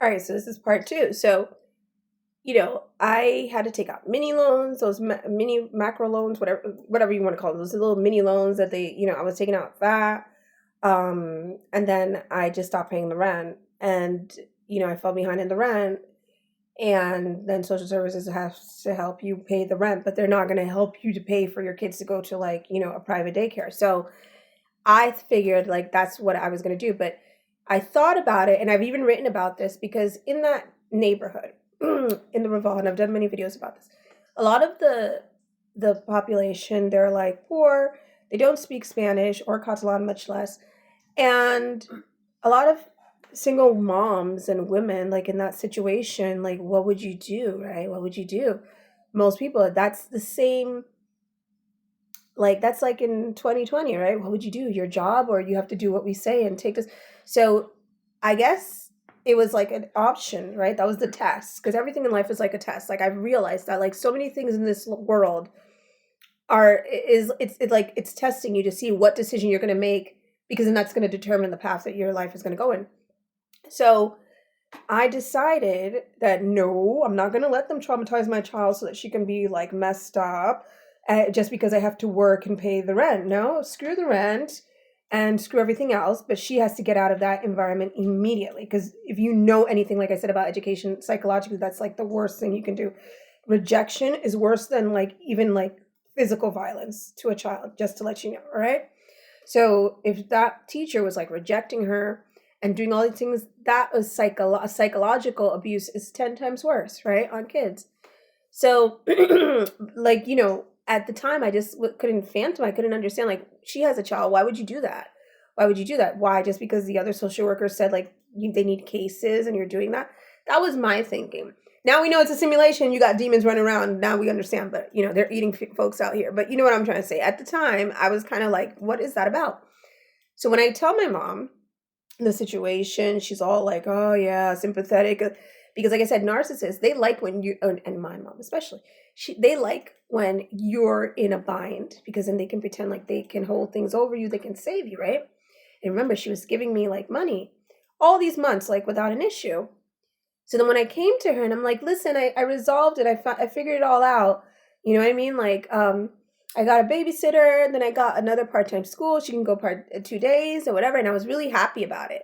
All right, so this is part two. So, I had to take out mini loans, those mini macro loans, whatever you want to call them, those little mini loans that I was taking out that. And then I just stopped paying the rent, and I fell behind in the rent, and then social services has to help you pay the rent, but they're not going to help you to pay for your kids to go to, like, a private daycare. So I figured like that's what I was going to do, but I thought about it, and I've even written about this because in that neighborhood, in the Revolve, and I've done many videos about this. A lot of the population, they're like poor, they don't speak Spanish or Catalan, much less, and a lot of single moms and women, like in that situation, like what would you do, right? What would you do? Most people, that's the same, like that's like in 2020, right? What would you do? Your job, or you have to do what we say and take this. So I guess it was like an option, right? That was the test, because everything in life is like a test. Like I've realized that like so many things in this world are is it's like it's testing you to see what decision you're going to make, because then that's going to determine the path that your life is going to go in. So I decided that no, I'm not going to let them traumatize my child so that she can be like messed up, just because I have to work and pay the rent. No, screw the rent and screw everything else. But she has to get out of that environment immediately. Because if you know anything, like I said, about education psychologically, that's like the worst thing you can do. Rejection is worse than like even like physical violence to a child, just to let you know. All right. So if that teacher was like rejecting her and doing all these things, that was psychological abuse is 10 times worse, right, on kids. So, like, at the time, I just couldn't fathom, I couldn't understand, like, she has a child. Why would you do that? Why would you do that? Why? Just because the other social workers said, like, they need cases and you're doing that? That was my thinking. Now we know it's a simulation. You got demons running around. Now we understand, but, they're eating folks out here. But you know what I'm trying to say? At the time, I was kind of like, what is that about? So when I tell my mom the situation, she's all like, "Oh yeah, sympathetic." Because, like I said, narcissists, they like when you, and my mom especially, they like when you're in a bind, because then they can pretend like they can hold things over you, they can save you, right? And remember, she was giving me like money all these months, like without an issue. So then when I came to her and I'm like, listen, I resolved it. I figured it all out. You know what I mean? Like, I got a babysitter, and then I got another part-time school. She can go 2 days or whatever. And I was really happy about it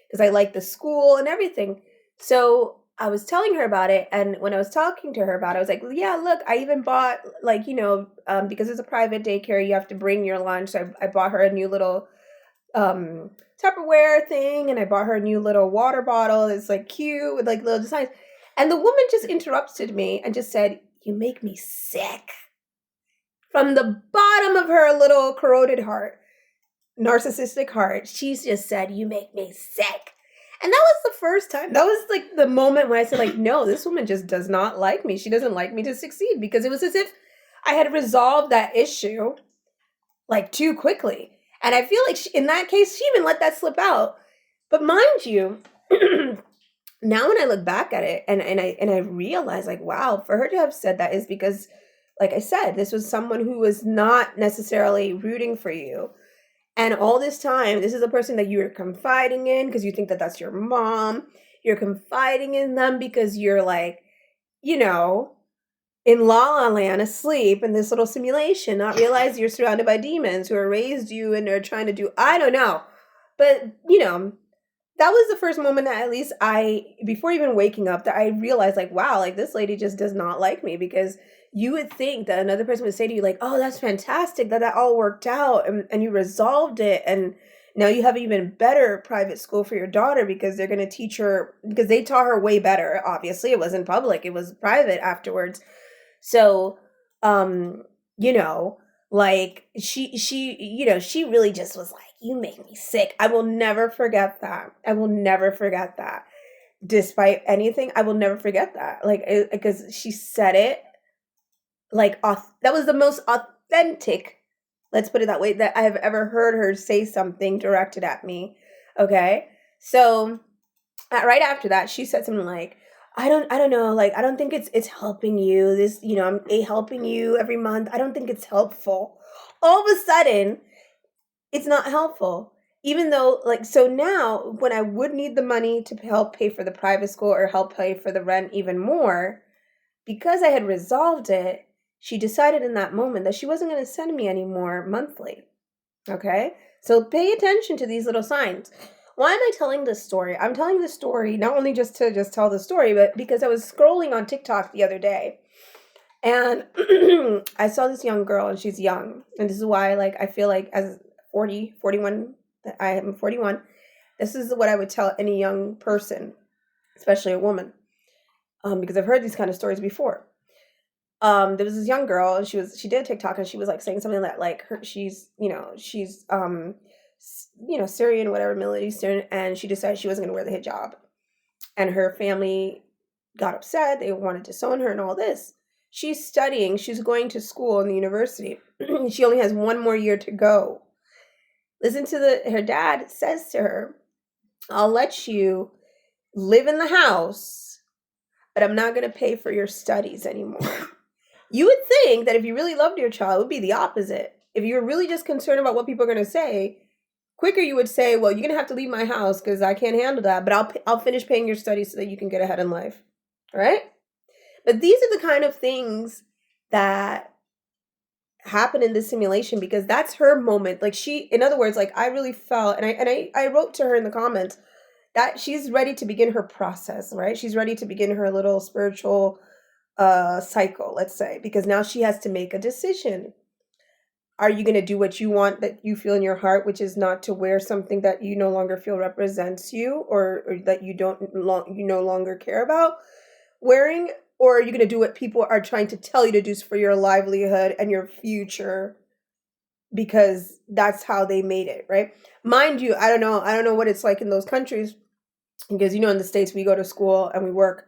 because I liked the school and everything. So I was telling her about it. And when I was talking to her about it, I was like, yeah, look, I even bought like, because it's a private daycare, you have to bring your lunch. So I bought her a new little um Tupperware thing, and I bought her a new little water bottle that's like cute with like little designs. And the woman just interrupted me and just said, "You make me sick." From the bottom of her little corroded heart, narcissistic heart, she's just said, "You make me sick." And that was the first time. That was like the moment when I said, like, no, this woman just does not like me. She doesn't like me to succeed, because it was as if I had resolved that issue like too quickly. And I feel like in that case, she even let that slip out. But mind you, now when I look back at it, and I realize, like, wow, for her to have said that is because, like I said, this was someone who was not necessarily rooting for you. And all this time, this is a person that you're confiding in because you think that that's your mom. You're confiding in them because you're like, you know, in La La Land, asleep in this little simulation, not realize you're surrounded by demons who are raised you and are trying to do, I don't know. But, that was the first moment that at least before even waking up, that I realized, like, wow, like this lady just does not like me, because you would think that another person would say to you, like, oh, that's fantastic that all worked out, and you resolved it. And now you have even better private school for your daughter, because they're going to teach her, because they taught her way better. Obviously, it wasn't public, it was private afterwards. So, um, you know, like she really just was like, "You make me sick." I will never forget that. I will never forget that. Despite anything, I will never forget that. Like, because she said it like that was the most authentic, let's put it that way, that I have ever heard her say something directed at me. Okay? So, right after that, she said something like, I don't know, like, I don't think it's helping you. This, I'm helping you every month. I don't think it's helpful. All of a sudden, it's not helpful. even though, like, so now when I would need the money to help pay for the private school or help pay for the rent even more, because I had resolved it, she decided in that moment that she wasn't going to send me any more monthly. Okay? So pay attention to these little signs. Why am I telling this story? I'm telling this story not only just to just tell the story, but because I was scrolling on TikTok the other day and I saw this young girl and she's young. And this is why, like, I feel like as 40, 41, I am 41, this is what I would tell any young person, especially a woman, because I've heard these kind of stories before. There was this young girl and she did TikTok and she was like saying something that like she's Syrian, whatever, Middle Eastern, and she decided she wasn't going to wear the hijab, and her family got upset. They wanted to disown her and all this. She's studying. She's going to school in the university. She only has one more year to go. Listen to her dad says to her, "I'll let you live in the house, but I'm not going to pay for your studies anymore." You would think that if you really loved your child, it would be the opposite. If you were really just concerned about what people are going to say, quicker you would say, "Well, you're going to have to leave my house because I can't handle that, but I'll finish paying your studies so that you can get ahead in life." Right? But these are the kind of things that happen in this simulation because that's her moment. Like in other words, like I really felt, and I wrote to her in the comments that she's ready to begin her process, right? She's ready to begin her little spiritual cycle, let's say, because now she has to make a decision. Are you going to do what you want, that you feel in your heart, which is not to wear something that you no longer feel represents you, or that you you no longer care about wearing? Or are you going to do what people are trying to tell you to do for your livelihood and your future because that's how they made it, right? Mind you, I don't know what it's like in those countries, because in the States we go to school and we work.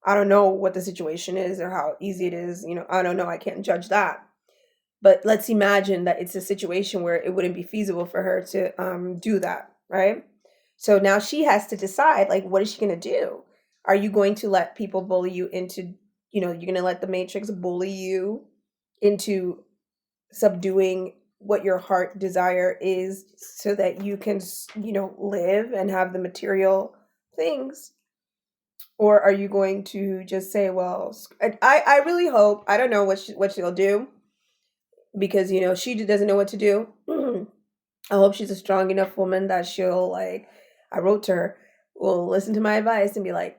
I don't know what the situation is or how easy it is. I don't know. I can't judge that. But let's imagine that it's a situation where it wouldn't be feasible for her to do that, right? So now she has to decide, like, what is she going to do? Are you going to let people bully you into, you're going to let the Matrix bully you into subduing what your heart desire is so that you can, live and have the material things? Or are you going to just say, well, I really hope, I don't know what she'll do, because, she doesn't know what to do. I hope she's a strong enough woman that she'll, like, I wrote to her, will listen to my advice and be like,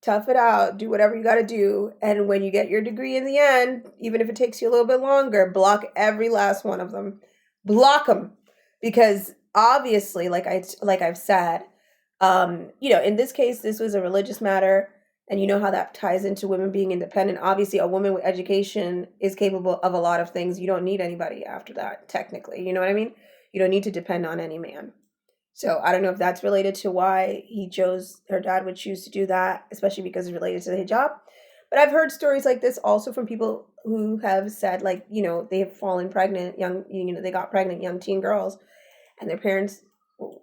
tough it out, do whatever you got to do. And when you get your degree in the end, even if it takes you a little bit longer, block every last one of them. Block them. Because obviously, like I've said, in this case, this was a religious matter, and you know how that ties into women being independent. Obviously, a woman with education is capable of a lot of things. You don't need anybody after that, technically. You know what I mean? You don't need to depend on any man. So I don't know if that's related to why her dad would choose to do that, especially because it's related to the hijab. But I've heard stories like this also from people who have said, like, they have fallen pregnant, they got pregnant young teen girls, and their parents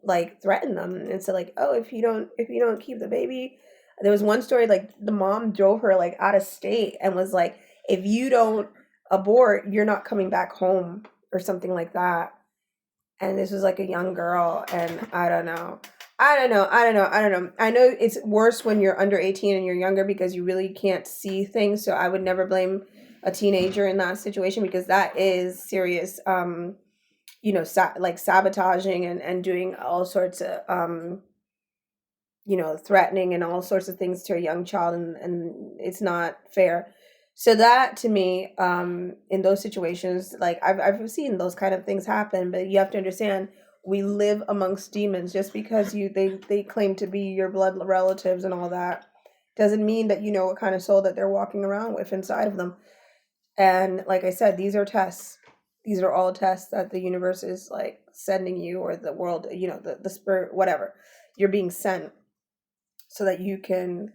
like threatened them and said, like, oh, if you don't keep the baby. There was one story, like, the mom drove her like out of state and was like, if you don't abort, you're not coming back home, or something like that. And this was like a young girl, and I don't know. I know it's worse when you're under 18 and you're younger because you really can't see things. So I would never blame a teenager in that situation, because that is serious, like sabotaging and doing all sorts of, threatening and all sorts of things to a young child. And it's not fair. So that, to me, in those situations, like I've seen those kind of things happen, but you have to understand, we live amongst demons. Just because they claim to be your blood relatives and all that doesn't mean that you know what kind of soul that they're walking around with inside of them. And like I said, these are tests. These are all tests that the universe is like sending you, or the world, the spirit, whatever. You're being sent so that you can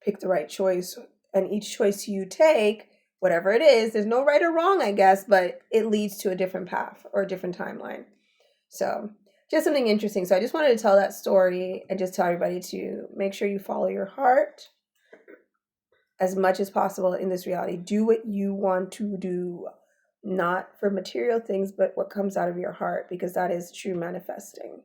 pick the right choice. And each choice you take, whatever it is, there's no right or wrong, I guess, but it leads to a different path or a different timeline. So just something interesting. So I just wanted to tell that story and just tell everybody to make sure you follow your heart as much as possible in this reality. Do what you want to do, not for material things, but what comes out of your heart, because that is true manifesting.